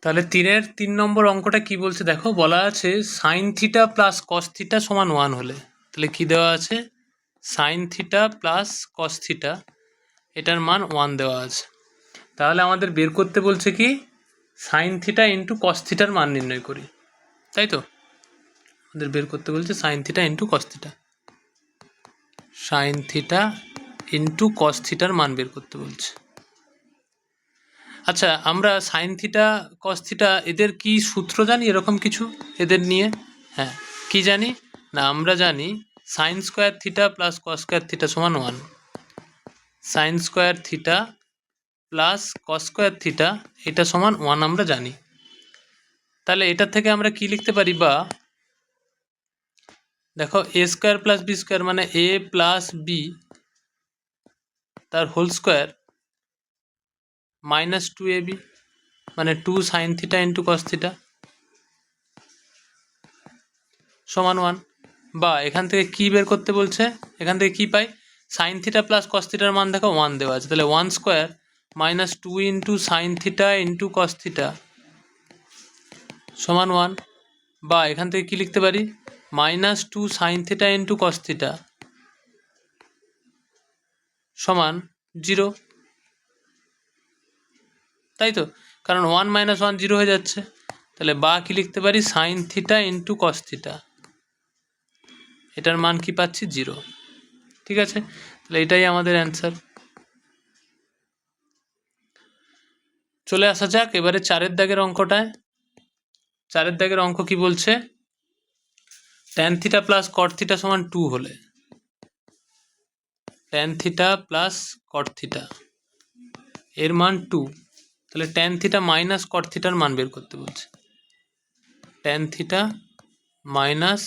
তাহলে 3 নম্বর অঙ্কটা কি বলছে দেখো, বলা আছে সাইন থিটা প্লাস কস থিটা সমান 1 হলে, তাহলে কি দেওয়া আছে, sine theta plus cos theta এটার মান 1 দেওয়া আছে। তাহলে আমাদের বের করতে বলছে কি, সাইন থিটা ইন্টু কস থিটার মান নির্ণয় করি, তাই তো? আমাদের বের করতে বলছে sign theta into cos theta, sign theta into কস থিটার মান বের করতে বলছে। আচ্ছা, আমরা সাইন থিটা কস থিটা এদের কি সূত্র জানি এরকম কিছু এদের নিয়ে? হ্যাঁ, কি জানি না, আমরা জানি sine square theta plus cos square theta সমান 1, sign square theta plus cos square theta এটা সমান 1 আমরা জানি। তাহলে এটা থেকে আমরা কি লিখতে পারি, বা দেখো এ স্কোয়ার প্লাস বি স্কোয়ার মানে এ প্লাস বি তার হোল স্কোয়ার মাইনাস 2ab মানে 2 sine theta into cos theta সমান 1। বা এখান থেকে কি বের করতে বলছে, এখান থেকে কি পাই, সাইন থিটা প্লাস কস থিটার মান দেখো 1 দেওয়া আছে, তাহলে 1 square minus 2 into sign theta into cos theta সমান 1। বা এখান থেকে কি লিখতে পারি, minus 2 sine theta into cos theta সমান 0, তাই তো? কারণ 1 মাইনাস 1 0 হয়ে যাচ্ছে। তাহলে বা কি লিখতে পারি, sine theta into cos theta এটার মান কি পাচ্ছি, 0। ঠিক আছে, তাহলে এটাই আমাদের অ্যান্সার। চলে আসা যাক এবারে 4 দাগের অঙ্কটায়। 4 দাগের অঙ্ক কি বলছে, tan theta plus cot theta সমান 2 হলে, tan theta plus cot theta এর মান 2, তাহলে ট্যান থিটা মাইনাস কট থিটার মান বের করতে বলছে, ট্যান থিটা মাইনাস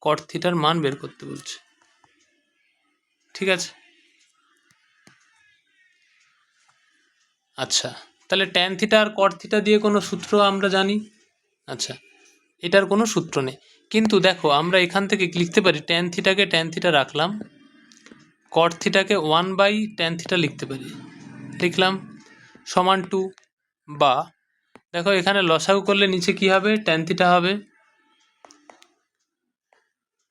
কট থিটার মান বের করতে বলছে। ঠিক আছে, আচ্ছা তাহলে ট্যান থিটা আর কট থিটা দিয়ে কোনো সূত্র আমরা জানি? আচ্ছা, এটার কোনো সূত্র নেই, কিন্তু দেখো আমরা এখান থেকে লিখতে পারি, ট্যান থিটাকে ট্যান থিটা রাখলাম, কট থিটাকে 1/ট্যান থিটা লিখতে পারি, লিখলাম সমান 2। বা দেখো এখানে লসাগু করলে নিচে কি হবে, ট্যান থিটা হবে,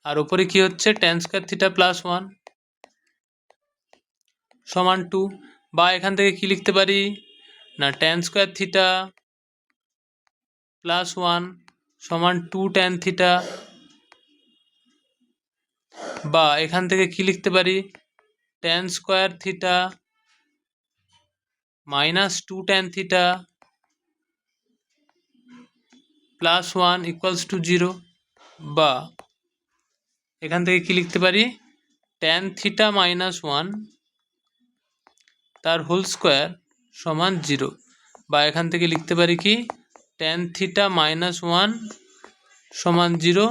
আর উপরে কি হচ্ছে, ট্যান স্কোয়ার থিটা প্লাস 1 সমান 2। বা এখান থেকে কি লিখতে পারি না, ট্যান স্কোয়ার থিটা প্লাস 1 সমান 2 ট্যান থিটা। বা এখান থেকে কি লিখতে পারি, tan square theta minus 2 tan theta plus 1 equals to 0। বা এখান থেকে কি লিখতে পারি, ট্যান থিটা মাইনাস 1 তার হোল স্কোয়ার সমান 0। বা এখান থেকে লিখতে পারি কি, ট্যান থিটা মাইনাস 1 সমান 0।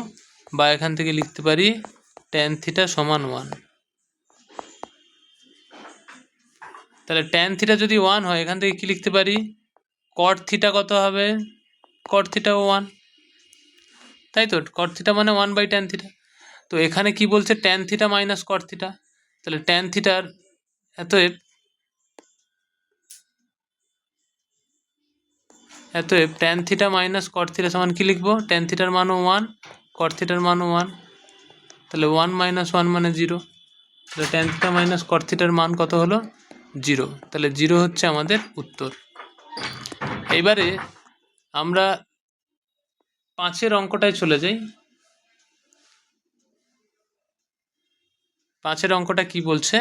বা এখান থেকে লিখতে পারি ট্যান থিটা সমান 1। তাহলে ট্যান থিটা যদি 1 হয়, এখান থেকে কি লিখতে পারি, কট থিটা কত হবে, কট থিটাও 1, তাই তো? কট থিটা মানে 1/ট্যান থিটা। তো এখানে কি বলছে, tan theta minus cot theta, তাহলে ট্যান থিটার এতএব tan theta minus cot theta সমান কি লিখবো, ট্যান থিটার মানও 1, কট থিটার মানও 1, তাহলে 1 মাইনাস 1 মানে 0। তাহলে ট্যান থিটা মাইনাস কট থিটার মান কত হলো, 0। তাহলে 0 হচ্ছে আমাদের উত্তর। এইবারে আমরা 5 অঙ্কটায় চলে যাই। 5 অঙ্কটা কি বলছে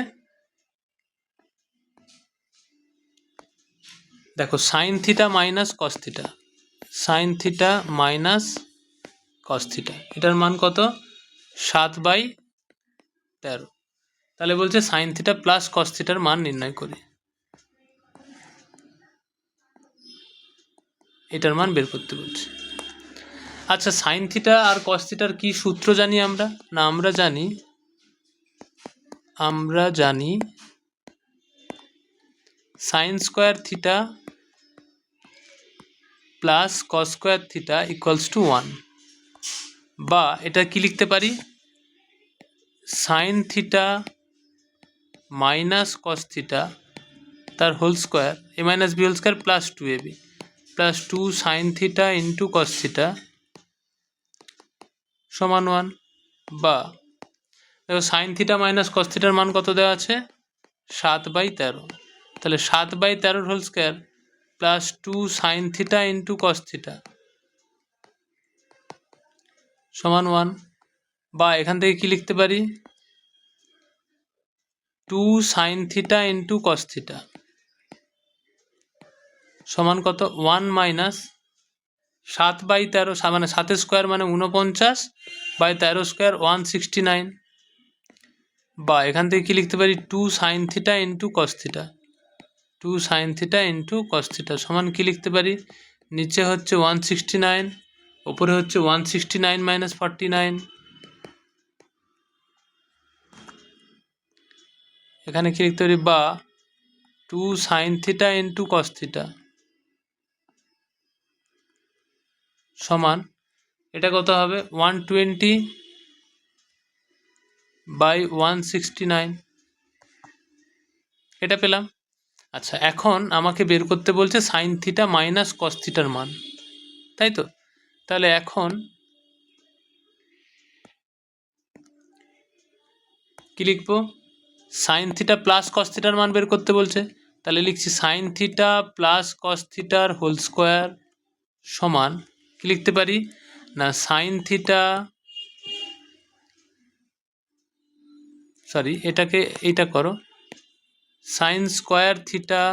দেখো, sign theta minus cos theta, sign theta minus cos theta এটার মান কত, 7/13। তাহলে বলছে সাইন থিটা প্লাস কস থিটার মান নির্ণয় করি, এটার মান বের করতে বলছে। আচ্ছা, সাইন থিটা আর কস থিটার কি সূত্র জানি আমরা? না, আমরা জানি sine square theta plus cos square theta equals to 1। বা এটা কি লিখতে পারি, sine theta minus cos theta তার whole square a minus b whole square plus 2ab plus 2 sine theta into cos theta সমান 1, বা দেখো সাইন থিটা মাইনাস কস থিটার মান কত দেওয়া আছে 7/13, তাহলে 7/13 whole square plus 2 sine theta into cos theta সমান 1, বা এখান থেকে কি লিখতে পারি 2 sine theta into cos theta সমান কত 1 মাইনাস 7/13, মানে 7 স্কোয়ার মানে 49/13 স্কোয়ার 169, বা এখান থেকে কি লিখতে পারি 2 sine theta into cos theta 2 sine theta into cos theta সমান কি লিখতে পারি নিচে হচ্ছে 169, ওপরে হচ্ছে 169 মাইনাস 49, এখানে কি লিখতে পারি বা 2 sine theta into cos theta সমান এটা কত হবে 120/169, এটা পেলাম। আচ্ছা, এখন আমাকে বের করতে বলছে সাইন থিটা মাইনাস কস থিটার মান, তাই তো? তাহলে এখন কি লিখবো সাইন থিটা প্লাস কস থিটার মান বের করতে বলছে, তাহলে লিখছি সাইন থিটা প্লাস কস থিটার হোল স্কোয়ার সমান কি লিখতে পারি না সাইন থিটা, সরি এটাকে এইটা করো, sign square theta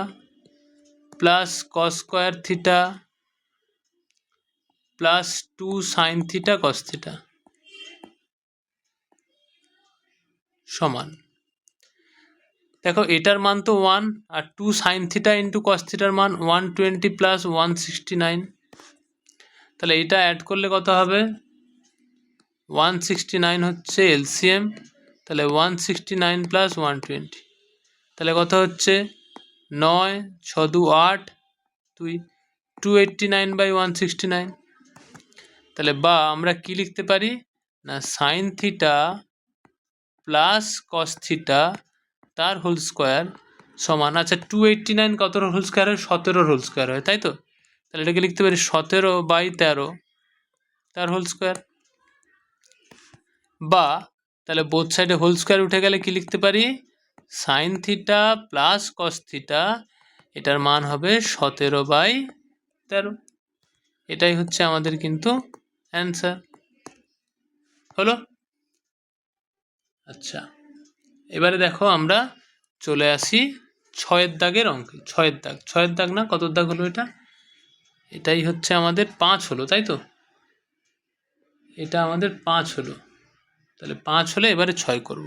plus cos square theta plus 2 sine theta cos theta সমান, দেখো এটার মান তো 1 আর 2 সাইন থিটা ইন্টু কস থিটার মান 120 প্লাস 169, তাহলে এটা অ্যাড করলে কত হবে 169 হচ্ছে এলসিএম, তাহলে 169 প্লাস 120, তাহলে কত হচ্ছে 9 6 2 8 289/169, তাহলে বা আমরা কি লিখতে পারি না সাইন থিটা প্লাস কস থিটা তার হোল স্কোয়ার সমান, আচ্ছা 289 কত হোল স্কোয়ার হয় 17 হোল স্কোয়ার হয়, তাই তো? তাহলে এটাকে লিখতে পারি 17/13 তার হোল স্কোয়ার, বা তাহলে বোথ সাইডে হোল স্কোয়ার উঠে গেলে কি লিখতে পারি sine theta plus cos theta এটার মান হবে 17/13, এটাই হচ্ছে আমাদের কিন্তু অ্যান্সার হলো। আচ্ছা, এবারে দেখো আমরা চলে আসি 6 দাগের অঙ্কে, 6 দাগ না কত দাগ হলো এটা, এটাই হচ্ছে আমাদের 5 হলো, তাই তো? এটা আমাদের 5 হলো, তাহলে 5 হলে এবারে 6 করব।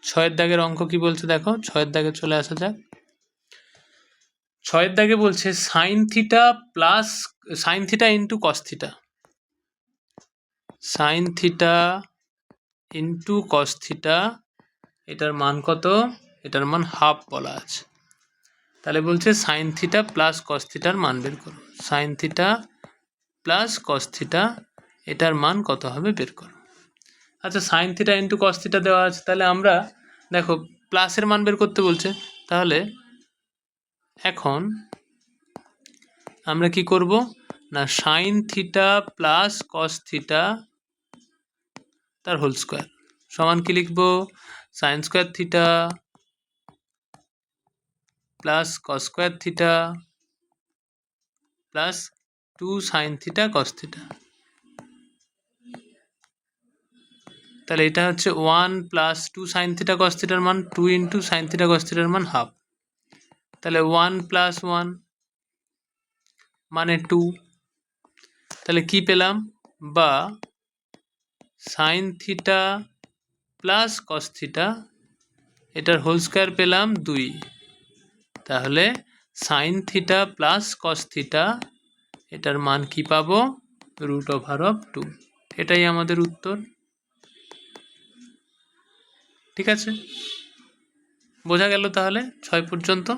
6 দাগের অঙ্ক কি বলছে দেখো, 6 দাগে চলে আসা যাক। 6 দাগে বলছে sine theta plus sign theta into cos theta, sign theta into cos theta এটার মান কত, এটার মান হাফ বলা আছে, তাহলে বলছে সাইন থিটা প্লাস কস থিটার মান বের করো, sine theta plus cos theta এটার মান কত হবে বের করো। আচ্ছা sign theta into cos theta দেওয়া আছে, তাহলে আমরা দেখো প্লাসের মান বের করতে বলছে, তাহলে এখন আমরা কি করব না সাইন থিটা প্লাস কস থিটা তার হোল স্কোয়ার সমান কি লিখব sign square theta plus cos square theta plus 2 sine theta cos theta, তাহলে এটা হচ্ছে 1 প্লাস 2 সাইন থিটা কস থিটার মান 2 ইন্টু সাইন থিটা কস থিটার মান হাফ, তাহলে 1 প্লাস 1 মানে 2, তাহলে কি পেলাম বা sine theta plus cos theta এটার হোল স্কোয়ার পেলাম 2, তাহলে sine theta plus cos theta এটার মান কি পাবো √2, এটাই আমাদের উত্তর। ঠিক আছে, বোঝা গেল তাহলে 6 পর্যন্ত।